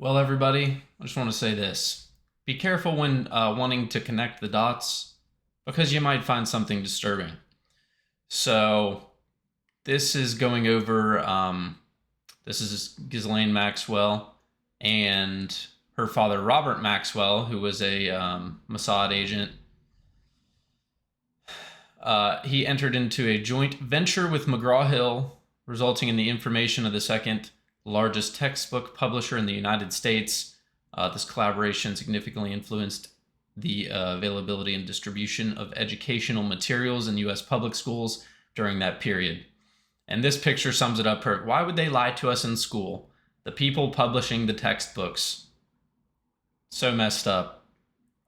Well, everybody, I just want to say this. Be careful when wanting to connect the dots because you might find something disturbing. So, this is going over, this is Ghislaine Maxwell and her father, Robert Maxwell, who was a Mossad agent. He entered into a joint venture with McGraw-Hill, resulting in the information of the second largest textbook publisher in the United States. This collaboration significantly influenced the availability and distribution of educational materials in U.S. public schools during that period. And this picture sums it up perfect. Why would they lie to us in school? The people publishing the textbooks. So messed up.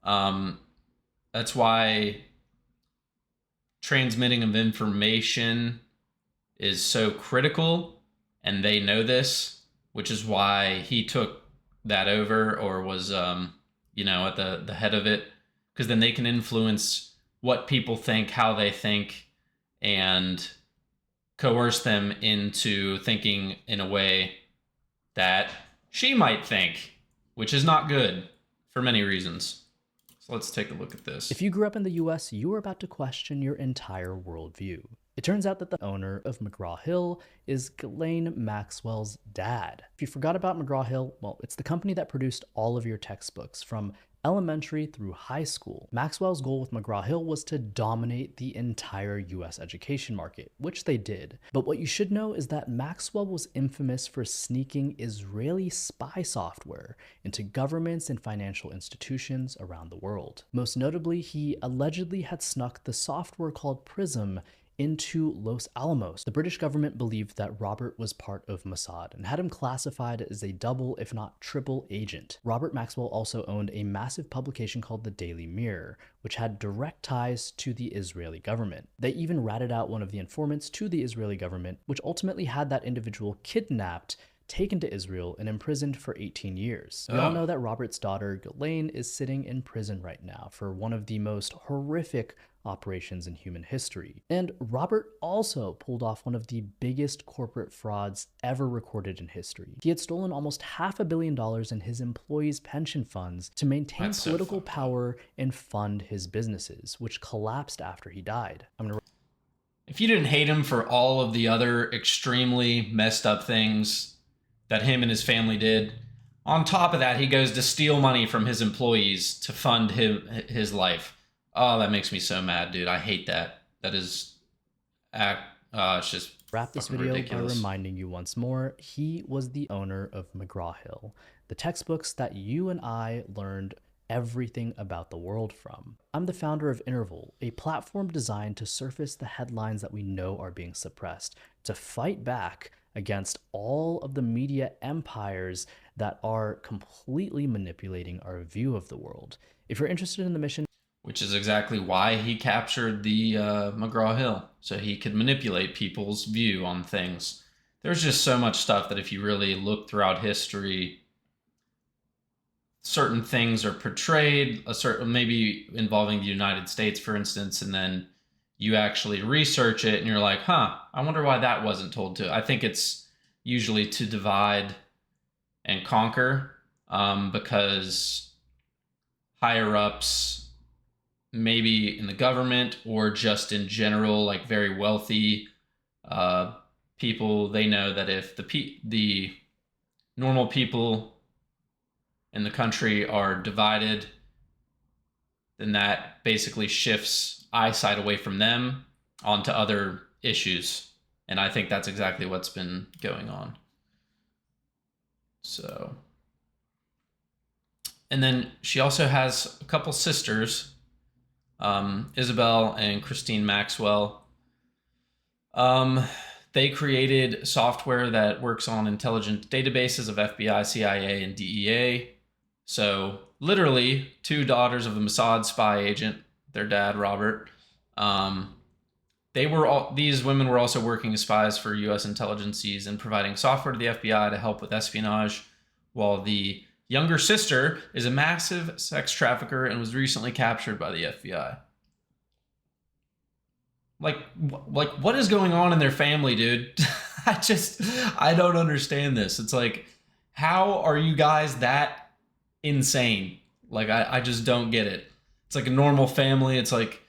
That's why transmitting of information is so critical, and they know this, which is why he took that over, or was at the head of it, because then they can influence what people think, how they think, and coerce them into thinking in a way that she might think, which is not good for many reasons. So let's take a look at this. If you grew up in the US, you are about to question your entire worldview. It turns out that the owner of McGraw-Hill is Ghislaine Maxwell's dad. If you forgot about McGraw-Hill, well, it's the company that produced all of your textbooks from elementary through high school. Maxwell's goal with McGraw-Hill was to dominate the entire US education market, which they did. But what you should know is that Maxwell was infamous for sneaking Israeli spy software into governments and financial institutions around the world. Most notably, he allegedly had snuck the software called Prism into Los Alamos. The British government believed that Robert was part of Mossad and had him classified as a double, if not triple agent. Robert Maxwell also owned a massive publication called the Daily Mirror, which had direct ties to the Israeli government. They even ratted out one of the informants to the Israeli government, which ultimately had that individual kidnapped, taken to Israel, and imprisoned for 18 years. We all know that Robert's daughter, Ghislaine, is sitting in prison right now for one of the most horrific operations in human history. And Robert also pulled off one of the biggest corporate frauds ever recorded in history. He had stolen almost $500 million in his employees' pension funds to maintain political power and fund his businesses, which collapsed after he died. If you didn't hate him for all of the other extremely messed up things that him and his family did, on top of that, he goes to steal money from his employees to fund his life. Oh, that makes me so mad, dude. I hate that. That is, it's just wrap this video ridiculous. by reminding you once more, he was the owner of McGraw-Hill, the textbooks that you and I learned everything about the world from. I'm the founder of Interval, a platform designed to surface the headlines that we know are being suppressed, to fight back against all of the media empires that are completely manipulating our view of the world. If you're interested in the mission, which is exactly why he captured the McGraw-Hill, so he could manipulate people's view on things. There's just so much stuff that if you really look throughout history, certain things are portrayed, maybe involving the United States, for instance, and then you actually research it and you're like, I wonder why that wasn't told to. I think it's usually to divide and conquer, because higher ups, maybe in the government or just in general, like very wealthy people, they know that if the normal people in the country are divided, then that basically shifts eyesight away from them onto other issues. And I think that's exactly what's been going on. So, and then she also has a couple sisters, Isabel and Christine Maxwell. They created software that works on intelligent databases of FBI, CIA, and DEA. So literally two daughters of a Mossad spy agent, their dad, Robert. These women were also working as spies for U.S. intelligencies and providing software to the FBI to help with espionage, while the younger sister is a massive sex trafficker and was recently captured by the FBI. Like what is going on in their family, dude? I don't understand this. It's like, How are you guys that insane? Like, I just don't get it. It's like a normal family. It's like,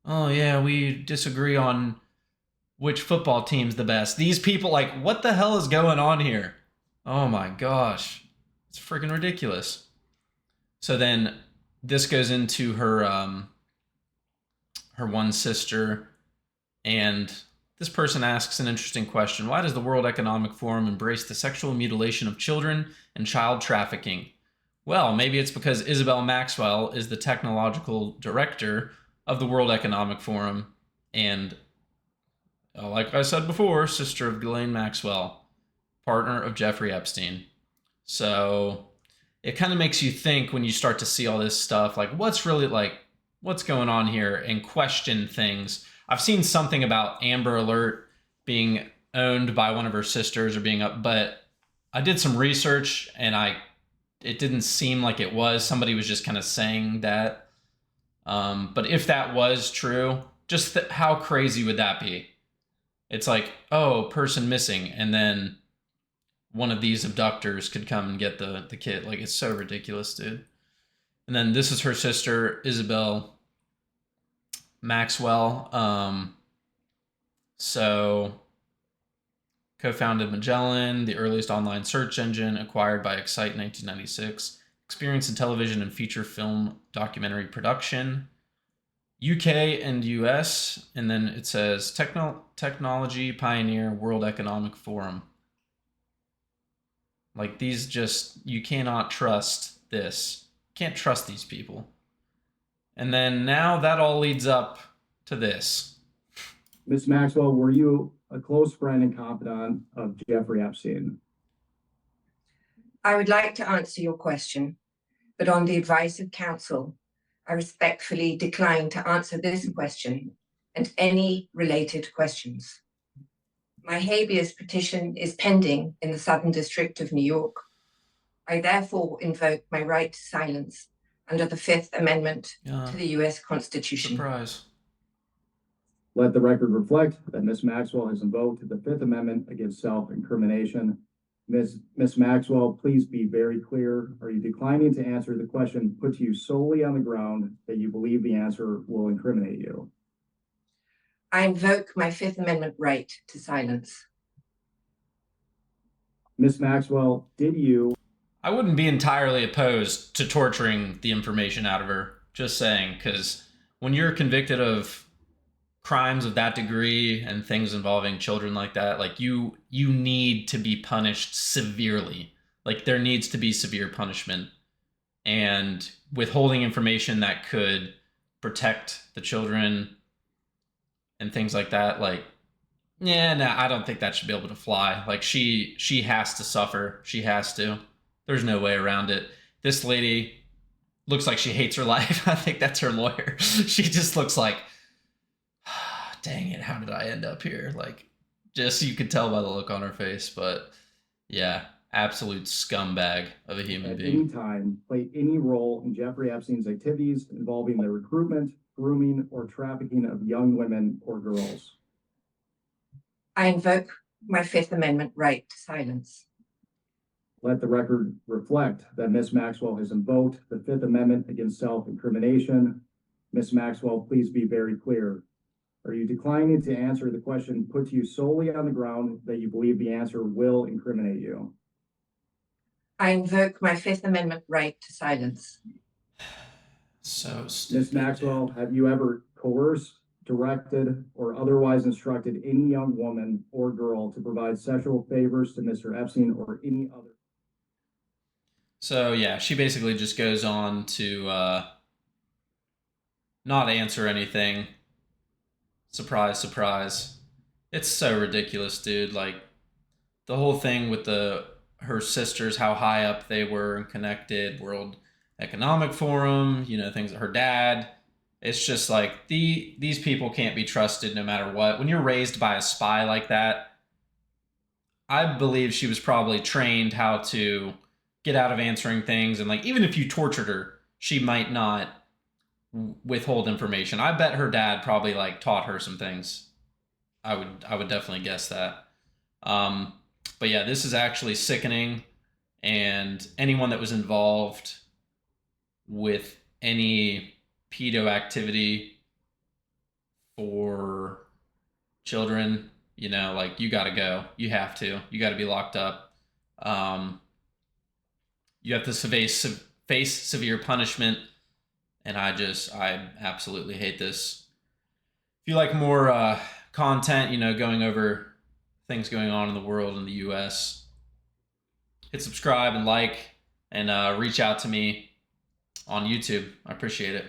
oh yeah, we disagree on which football team's the best. These people, like, what the hell is going on here? Oh my gosh. It's freaking ridiculous. So then this goes into her one sister, and this person asks an interesting question. Why does the World Economic Forum embrace the sexual mutilation of children and child trafficking? Well, maybe it's because Isabel Maxwell is the technological director of the World Economic Forum, and like I said before, sister of Ghislaine Maxwell, partner of Jeffrey Epstein. So it kind of makes you think when you start to see all this stuff, like what's going on here, and question things. I've seen something about Amber Alert being owned by one of her sisters or being up, but I did some research and it didn't seem like it was. Somebody was just kind of saying that. But if that was true, just how crazy would that be? It's like, oh, person missing, and then one of these abductors could come and get the kid. Like, it's so ridiculous, dude. And then this is her sister, Isabel Maxwell. So co-founded Magellan, the earliest online search engine, acquired by Excite in 1996. Experience in television and feature film documentary production. UK and US, and then it says technology pioneer, World Economic Forum. Like, these just, you cannot trust this. Can't trust these people. And then now that all leads up to this. Ms. Maxwell, were you a close friend and confidant of Jeffrey Epstein? I would like to answer your question, but on the advice of counsel, I respectfully decline to answer this question and any related questions. My habeas petition is pending in the Southern District of New York. I therefore invoke my right to silence under the Fifth Amendment to the U.S. Constitution. Surprise. Let the record reflect that Ms. Maxwell has invoked the Fifth Amendment against self-incrimination. Ms. Maxwell, please be very clear. Are you declining to answer the question put to you solely on the ground that you believe the answer will incriminate you? I invoke my Fifth Amendment right to silence. Ms. Maxwell, did you? I wouldn't be entirely opposed to torturing the information out of her. Just saying, because when you're convicted of crimes of that degree and things involving children like that, like you need to be punished severely. Like, there needs to be severe punishment, and withholding information that could protect the children and things like that, like, yeah, no, I don't think that should be able to fly. Like, she has to suffer. She has to. There's no way around it. This lady looks like she hates her life. I think that's her lawyer. She just looks like, dang it, how did I end up here? Like, just, you could tell by the look on her face. But yeah, absolute scumbag of a human being. At any time play any role in Jeffrey Epstein's activities involving the recruitment, grooming, or trafficking of young women or girls? I invoke my Fifth Amendment right to silence. Let the record reflect that Ms. Maxwell has invoked the Fifth Amendment against self-incrimination. Ms. Maxwell, please be very clear. Are you declining to answer the question put to you solely on the ground that you believe the answer will incriminate you? I invoke my Fifth Amendment right to silence. So stupid. Ms. Maxwell, have you ever coerced, directed, or otherwise instructed any young woman or girl to provide sexual favors to Mr. Epstein or any other? So yeah, she basically just goes on to not answer anything. Surprise, surprise. It's so ridiculous, dude. Like, the whole thing with her sisters, how high up they were and connected, World Economic Forum, things, her dad. It's just like, these people can't be trusted no matter what. When you're raised by a spy like that, I believe she was probably trained how to get out of answering things, and like, even if you tortured her, she might not withhold information. I bet her dad probably like taught her some things. I would definitely guess that. But yeah, this is actually sickening. and anyone that was involved with any pedo activity for children, you know, like, you got to go. You have to. You got to be locked up. You have to face severe punishment. And I absolutely hate this. If you like more content, you know, going over things going on in the world, in the US, hit subscribe and like, and reach out to me on YouTube. I appreciate it.